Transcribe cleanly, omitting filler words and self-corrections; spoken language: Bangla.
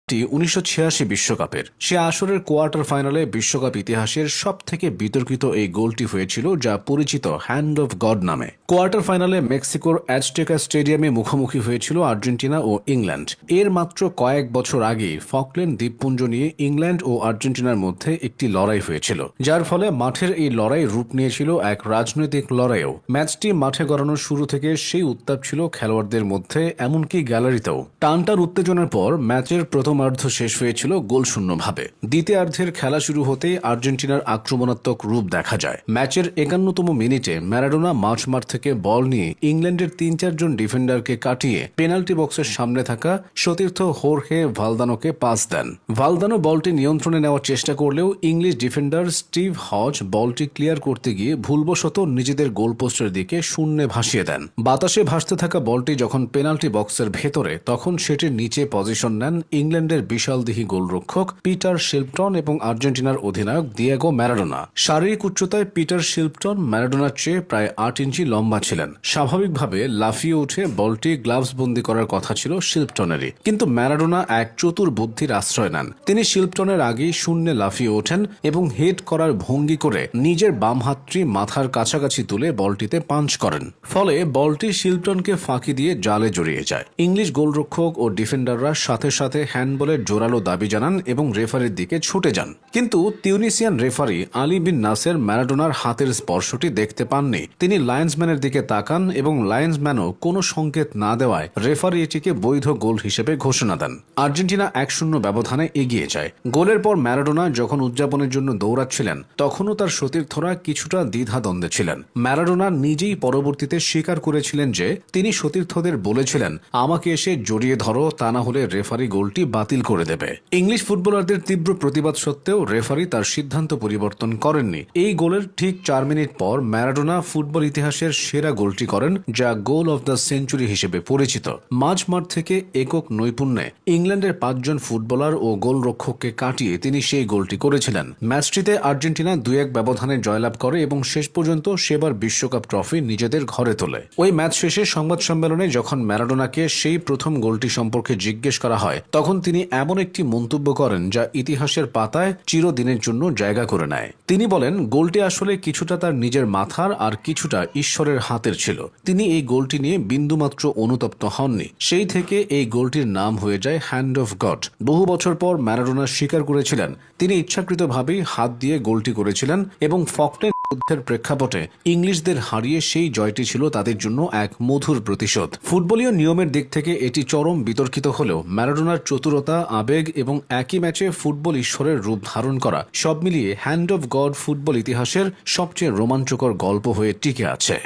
1986 বিশ্বকাপের সে আসরের কোয়ার্টার ফাইনালে বিশ্বকাপ ইতিহাসের সবথেকে বিতর্কিত এই গোলটি হয়েছিল, যা পরিচিত হ্যান্ড অফ গড নামে। কোয়ার্টার ফাইনালে মেক্সিকোর অ্যাজটেকা স্টেডিয়ামে মুখোমুখি হয়েছিল আর্জেন্টিনা ও ইংল্যান্ড। এর মাত্র কয়েক বছর আগে ফকল্যান্ড দ্বীপপুঞ্জ নিয়ে ইংল্যান্ড ও আর্জেন্টিনার মধ্যে একটি লড়াই হয়েছিল, যার ফলে মাঠের এই লড়াই রূপ নিয়েছিল এক রাজনৈতিক লড়াইও। ম্যাচটি মাঠে গড়ানোর শুরু থেকে সেই উত্তাপ ছিল খেলোয়াড়দের মধ্যে, এমনকি গ্যালারিতেও। টানটার উত্তেজনার পর ম্যাচের প্রথমার্ধ শেষ হয়েছিল গোলশূন্যভাবে। দ্বিতীয়ার্ধের খেলা শুরু হতেই আর্জেন্টিনার আক্রমণাত্মক রূপ দেখা যায়। ম্যাচের 51তম মিনিটে ম্যারাডোনা মাঝমাঠ থেকে বল নিয়ে ইংল্যান্ডের 3-4 জন ডিফেন্ডারকে কাটিয়ে পেনাল্টি বক্সের সামনে থাকা সতীর্থ হোর্হে ভালদানোকে পাস দেন। ভালদানো বলটি নিয়ন্ত্রণে নেওয়ার চেষ্টা করলেও ইংলিশ ডিফেন্ডার স্টিভ হজ বলটি ক্লিয়ার করতে গিয়ে ভুলবশত নিজেদের গোলপোস্টের দিকে শূন্যে ভাসিয়ে দেন। বাতাসে ভাসতে থাকা বলটি যখন পেনাল্টি বক্সের ভেতরে, তখন সেটির নিচে পজিশন নেন ইংল্যান্ডের বিশালদেহী গোলরক্ষক পিটার শিল্পটন এবং আর্জেন্টিনার অধিনায়ক দিয়েগো ম্যারাডোনা। শারীরিক উচ্চতায় পিটার শিল্পটন ম্যারাডোনার চেয়ে প্রায় 8 ইঞ্চি লম্বা ছিলেন। স্বাভাবিকভাবে লাফিয়ে উঠে বলটি গ্লাভস বন্দি করার কথা ছিল শিল্পটনেরই, কিন্তু ম্যারাডোনা এক চতুর বুদ্ধির আশ্রয় নেন। তিনি শিল্পটনের আগেই শূন্যে লাফিয়ে ওঠেন এবং হেড করার ভঙ্গি করে নিজের বাম হাতটি মাথার কাছাকাছি তুলে বলটিতে পাঞ্চ করেন। ফলে বলটি শিল্পটনকে ফাঁকি দিয়ে জালে জড়িয়ে যায়। ইংলিশ গোলরক্ষক ও ডিফেন্ডাররা সাথে সাথে হ্যান্ডবলের জোরালো দাবি জানান এবং রেফারির দিকে ছুটে যান, কিন্তু তিউনিসিয়ান রেফারি আলী বিন নাসের ম্যারাডোনার হাতের স্পর্শটি দেখতে পাননি। তিনি লায়ন্সম্যানের দিকে তাকান এবং লায়ন্সম্যানও কোনো সংকেত না দেওয়ায় রেফারি এটিকে বৈধ গোল হিসেবে ঘোষণা দেন। আর্জেন্টিনা 1-0 ব্যবধানে এগিয়ে যায়। গোলের পর ম্যারাডোনা যখন উদযাপনের জন্য দৌড়াচ্ছিলেন, তখনও তার সতীর্থরা কিছুটা দ্বিধাদ্বন্দ্বে ছিলেন। ম্যারাডোনা নিজেই পরবর্তীতে স্বীকার করেছিলেন যে তিনি সতীর্থদের বলেছিলেন, আমাকে এসে জড়িয়ে ধরো, তা না হলে রেফারি গোলটি বাতিল করে দেবে। ইংলিশ ফুটবলারদের তীব্র প্রতিবাদ সত্ত্বেও রেফারি তার সিদ্ধান্ত পরিবর্তন করেননি। এই গোলের ঠিক 4 মিনিট পর ম্যারাডোনা ফুটবল ইতিহাসের সেরা গোলটি করেন, যা গোল অফ দ্য সেঞ্চুরি হিসেবে পরিচিত। মাঝমাঠ থেকে একক নৈপুণ্যে ইংল্যান্ডের 5 জন ফুটবলার ও গোলরক্ষককে কাটিয়ে তিনি সেই গোলটি করেছিলেন। ম্যাচটিতে আর্জেন্টিনা 2-1 ব্যবধানে জয়লাভ করে এবং শেষ পর্যন্ত সেবার বিশ্বকাপ ট্রফি নিজেদের ঘরে তোলে। ওই ম্যাচ শেষে সংবাদ সম্মেলনে যখন ম্যারাডোনাকে সেই প্রথম গোলটি সম্পর্কে জিজ্ঞেস করা হয়, তখন তিনি এমন একটি মন্তব্য করেন যা ইতিহাসের পাতায় চিরদিনের জন্য জায়গা করে নেয়। তিনি বলেন, গোলটি আসলে কিছুটা তার নিজের মাথার আর কিছুটা ঈশ্বরের হাতের ছিল। তিনি এই গোলটি নিয়ে বিন্দুমাত্র অনুতপ্ত হননি। সেই থেকে এই গোলটির নাম হয়ে যায় হ্যান্ড অফ গড। বহু বছর পর ম্যারাডোনা স্বীকার করেছিলেন তিনি ইচ্ছাকৃতভাবেই হাত দিয়ে গোলটি করেছিলেন এবং ফকল্যান্ড যুদ্ধের প্রেক্ষাপটে ইংলিশদের হারিয়ে সেই জয়টি ছিল তাদের জন্য এক মধুর প্রতিশোধ। ফুটবলীয় নিয়মের দিক থেকে এটি চরম বিতর্কিত হলেও ম্যারাডোনার চতুরতা, আবেগ এবং একই ম্যাচে ফুটবল ঈশ্বরের রূপ ধারণ করা, সব মিলিয়ে হ্যান্ড অফ গড ফুটবল ইতিহাসের সবচেয়ে রোমাঞ্চকর গল্প হয়ে টিকে আছে।